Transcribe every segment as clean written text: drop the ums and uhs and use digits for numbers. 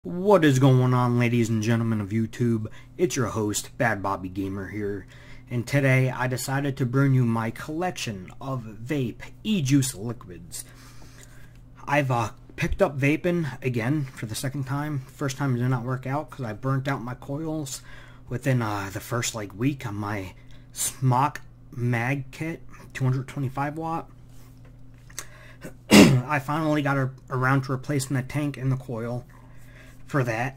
What is going on, ladies and gentlemen of YouTube? It's your host, Bad Bobby Gamer here, and today I decided to bring you my collection of vape e-juice liquids. I've picked up vaping again for the second time. First time did not work out because I burnt out my coils within the first week on my Smock mag kit, 225 watt. I finally got around to replacing the tank and the coil for that.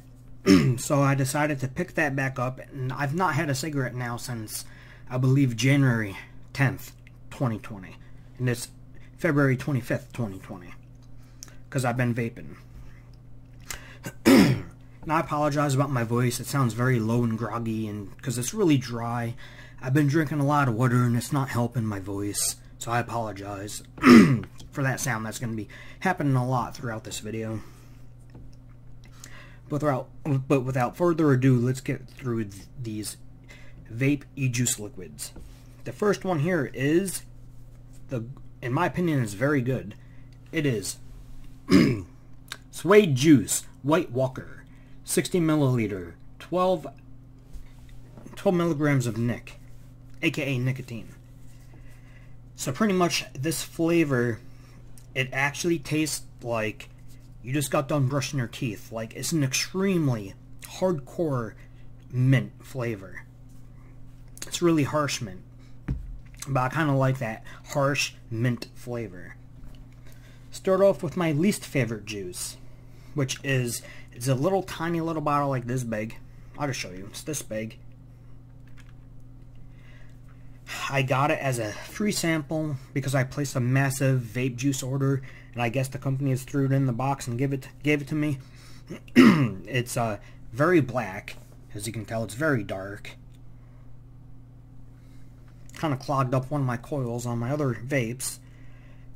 So I decided to pick that back up, and I've not had a cigarette now since I believe January 10th 2020, and it's February 25th 2020 because I've been vaping. And I apologize about my voice. It sounds very low and groggy, and because it's really dry. I've been drinking a lot of water and it's not helping my voice, so I apologize for that sound. That's going to be happening a lot throughout this video. But without further ado, let's get through these vape e-juice liquids. The first one here is, in my opinion, is very good. It is Suede Juice White Walker, 60 milliliter, 12 milligrams of nic, aka nicotine. So pretty much this flavor, it actually tastes like you just got done brushing your teeth. Like, it's an extremely hardcore mint flavor. It's really harsh mint, but I kind of like that harsh mint flavor. Start off with my least favorite juice, which is, it's a little tiny little bottle like this big. I'll just show you. It's this big. I got it as a free sample because I placed a massive vape juice order, and I guess the company has threw it in the box and gave it to me. It's very black, as you can tell. It's very dark. Kind of clogged up one of my coils on my other vapes.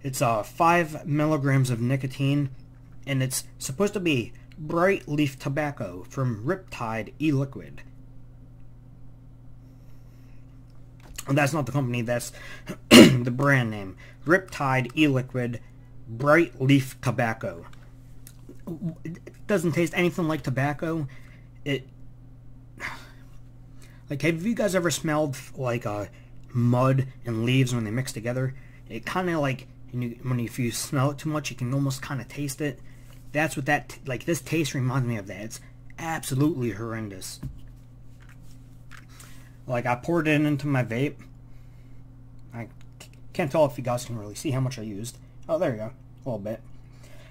It's 5 milligrams of nicotine, and it's supposed to be bright leaf tobacco from Riptide e-liquid. That's not the company, that's the brand name. Riptide e-liquid bright leaf tobacco. It doesn't taste anything like tobacco. Have you guys ever smelled like mud and leaves when they mix together? It kind of if you smell it too much, you can almost kind of taste it. That's what this taste reminds me of that. It's absolutely horrendous. I poured it into my vape. I can't tell if you guys can really see how much I used. Oh, there you go. A little bit.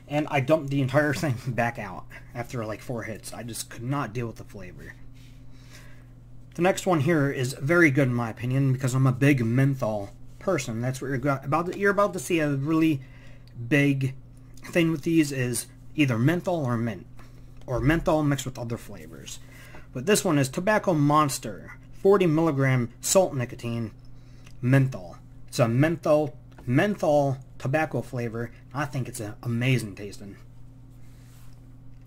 And I dumped the entire thing back out after 4 hits. I just could not deal with the flavor. The next one here is very good in my opinion because I'm a big menthol person. That's what you're about to see. A really big thing with these is either menthol or mint, or menthol mixed with other flavors. But this one is Tobacco Monster, 40 milligram salt nicotine menthol. It's a menthol tobacco flavor. I think it's amazing tasting,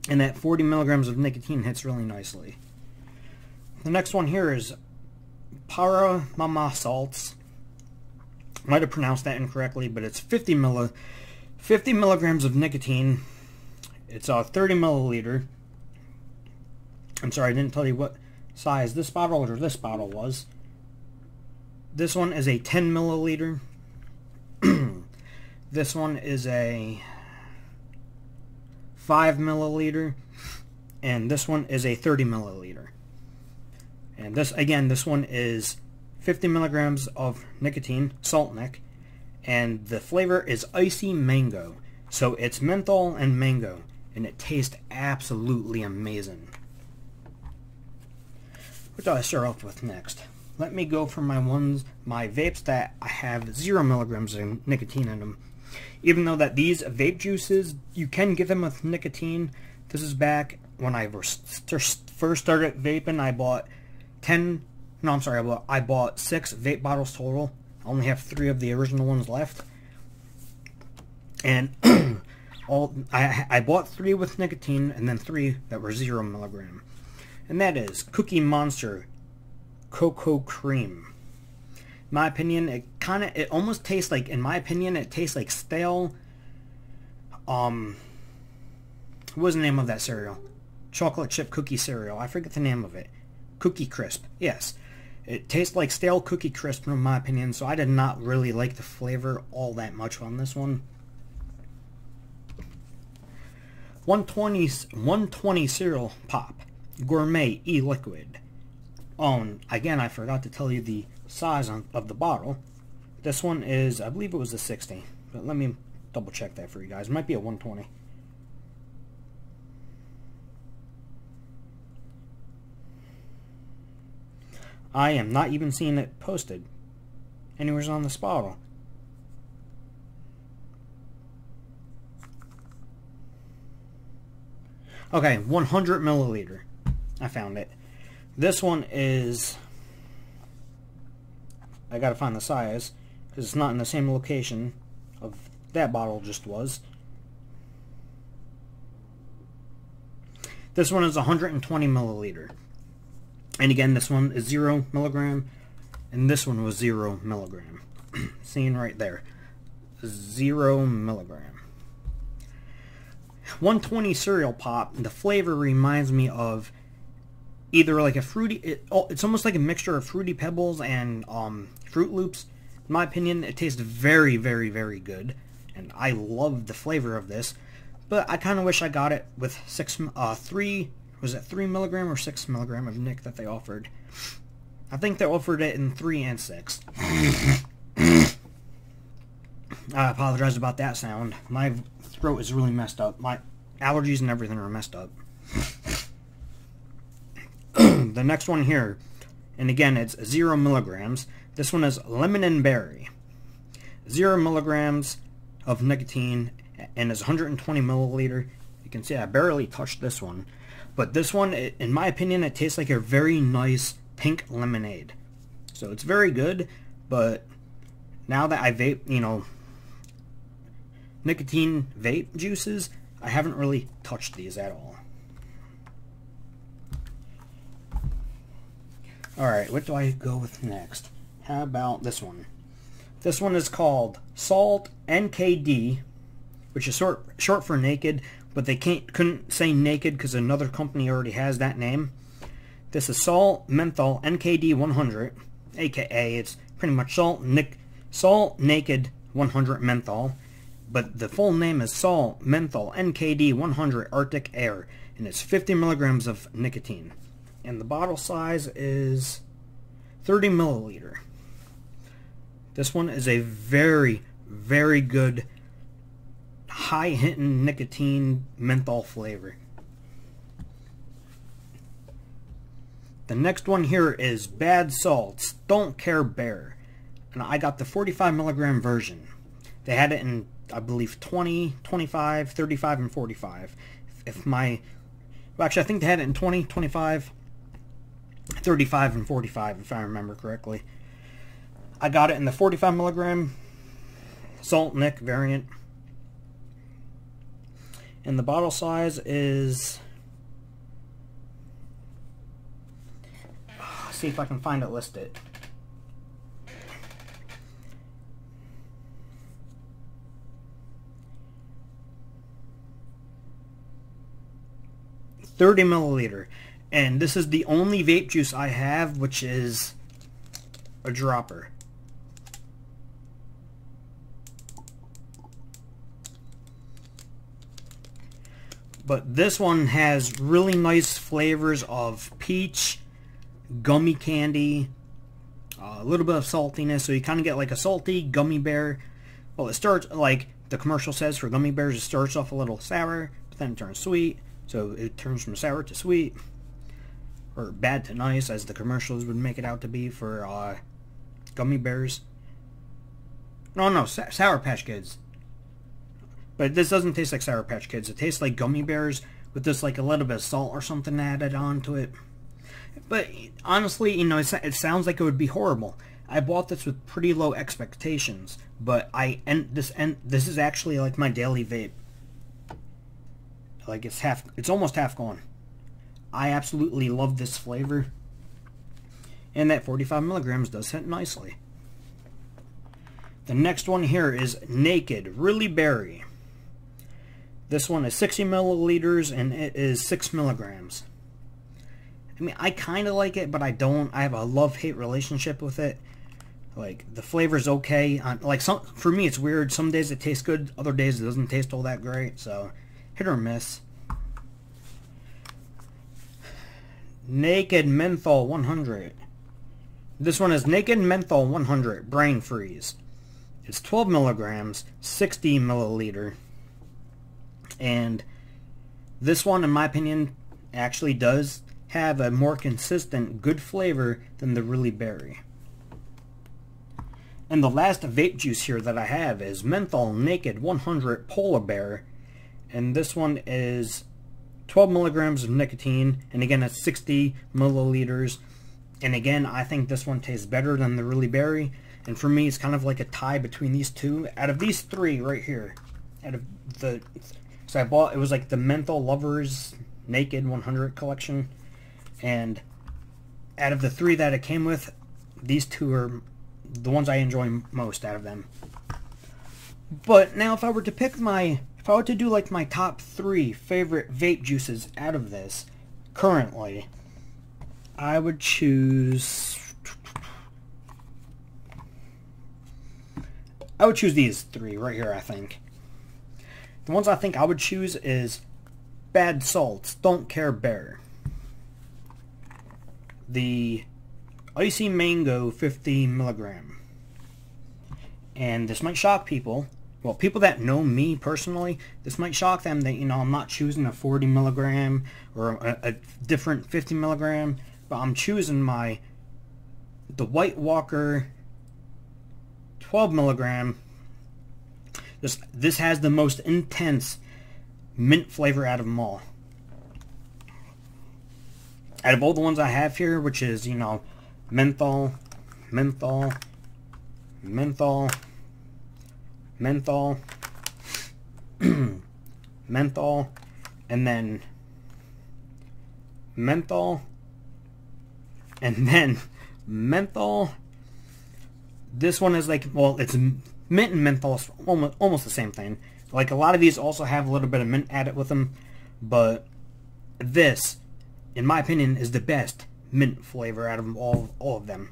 and that 40 milligrams of nicotine hits really nicely. The next one here is Para Mama Salts. Might have pronounced that incorrectly, but it's 50 milligrams of nicotine. It's 30 milliliter. I'm sorry, I didn't tell you what size this bottle or this bottle was. This one is a 10 milliliter. This one is a 5 milliliter. And this one is a 30 milliliter. And this one is 50 milligrams of nicotine, salt nic, and the flavor is icy mango. So it's menthol and mango, and it tastes absolutely amazing. What do I start off with next? Let me go for my vapes that I have 0 milligrams of nicotine in them. Even though that these vape juices, you can get them with nicotine. This is back when I first started vaping. I bought I bought 6 vape bottles total. I only have 3 of the original ones left. And I bought 3 with nicotine and then 3 that were 0 milligram. And that is Cookie Monster Cocoa Cream. In my opinion, it almost tastes like, it tastes like stale, what was the name of that cereal? chocolate chip cookie cereal. I forget the name of it. Cookie Crisp. Yes. It tastes like stale Cookie Crisp in my opinion, so I did not really like the flavor all that much on this one. 120 cereal pop. Gourmet e-liquid. Again, I forgot to tell you the size of the bottle. This one is, I believe it was a 60. But let me double check that for you guys. It might be a 120. I am not even seeing it posted anywhere on this bottle. Okay, 100 milliliter. I found it. This one is, I gotta find the size because it's not in the same location of that bottle just was. This one is 120 milliliter. And again, this one is 0 milligram, and this one was 0 milligram. Seeing right there, 0 milligram. 120 cereal pop. The flavor reminds me of either like a fruity. It's almost like a mixture of Fruity Pebbles and Fruit Loops. In my opinion, it tastes very, very, very good, and I love the flavor of this. But I kind of wish I got it with 3. Was it 3 milligram or 6 milligram of Nick that they offered? I think they offered it in 3 and 6. I apologize about that sound. My throat is really messed up. My allergies and everything are messed up. The next one here, and again, it's 0 milligrams. This one is lemon and berry. 0 milligrams of nicotine, and is 120 milliliter. You can see I barely touched this one. But this one, in my opinion, it tastes like a very nice pink lemonade. So it's very good, but now that I vape, nicotine vape juices, I haven't really touched these at all. Alright, what do I go with next? How about this one? This one is called Salt NKD, which is short for naked, but they couldn't say naked because another company already has that name. This is Salt Menthol NKD 100, aka it's pretty much Salt Naked 100 Menthol, but the full name is Salt Menthol NKD 100 Arctic Air, and it's 50 milligrams of nicotine. And the bottle size is 30 milliliter. This one is a very, very good high-hitting nicotine menthol flavor. The next one here is Bad Salts Don't Care Bear, and I got the 45 milligram version. They had it in, I believe, 20, 25, 35, and 45. Actually, I think they had it in 20, 25, 35, and 45, if I remember correctly. I got it in the 45 milligram Salt Nick variant. And the bottle size is, see if I can find it listed. $30 milliliter. And this is the only vape juice I have, which is a dropper. But this one has really nice flavors of peach, gummy candy, a little bit of saltiness, so you kind of get like a salty gummy bear. Well, it starts, like the commercial says for gummy bears, it starts off a little sour, but then it turns sweet, so it turns from sour to sweet, or bad to nice, as the commercials would make it out to be for gummy bears. No, Sour Patch Kids. But this doesn't taste like Sour Patch Kids. It tastes like gummy bears with just like a little bit of salt or something added onto it. But honestly, it sounds like it would be horrible. I bought this with pretty low expectations, but this is actually like my daily vape. Like it's almost half gone. I absolutely love this flavor, and that 45 milligrams does hit nicely. The next one here is Naked Really Berry. This one is 60 milliliters and it is 6 milligrams. I mean, I kind of like it, but I don't. I have a love-hate relationship with it. Like, the flavor's okay. Like, for me, it's weird. Some days it tastes good. Other days it doesn't taste all that great. So, hit or miss. Naked Menthol 100. This one is Naked Menthol 100 Brain Freeze. It's 12 milligrams, 60 milliliter. And this one, in my opinion, actually does have a more consistent, good flavor than the Really Berry. And the last vape juice here that I have is Menthol Naked 100 Polar Bear. And this one is 12 milligrams of nicotine. And again, it's 60 milliliters. And again, I think this one tastes better than the Really Berry. And for me, it's kind of like a tie between these two. Out of these three right here, out of the... So I bought, it was like the Menthol Lovers Naked 100 collection. And out of the three that it came with, these two are the ones I enjoy most out of them. But now if I were to pick if I were to do like my top 3 favorite vape juices out of this, currently, I would choose these 3 right here, I think. The ones I think I would choose is Bad Salts Don't Care Bear, the Icy Mango 50 milligram. And this might shock people. Well, people that know me personally, this might shock them that, you know, I'm not choosing a 40 milligram or a different 50 milligram, but I'm choosing the White Walker 12 milligram. This has the most intense mint flavor out of them all. Out of all the ones I have here, which is, you know, menthol, menthol, menthol, menthol, menthol, and then menthol, and then menthol. This one is like, well, it's mint and menthol is almost the same thing. Like, a lot of these also have a little bit of mint added with them, but this, in my opinion, is the best mint flavor out of all of them.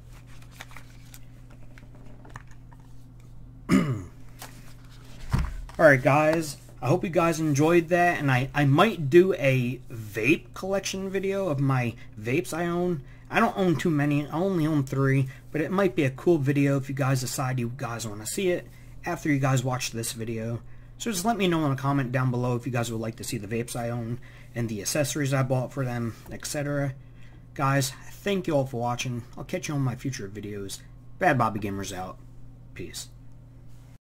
Alright guys, I hope you guys enjoyed that, and I might do a vape collection video of my vapes I own. I don't own too many, I only own 3, but it might be a cool video if you guys decide you guys want to see it after you guys watch this video. So just let me know in a comment down below if you guys would like to see the vapes I own and the accessories I bought for them, etc. Guys, thank you all for watching. I'll catch you on my future videos. Bad Bobby Gamers out. Peace.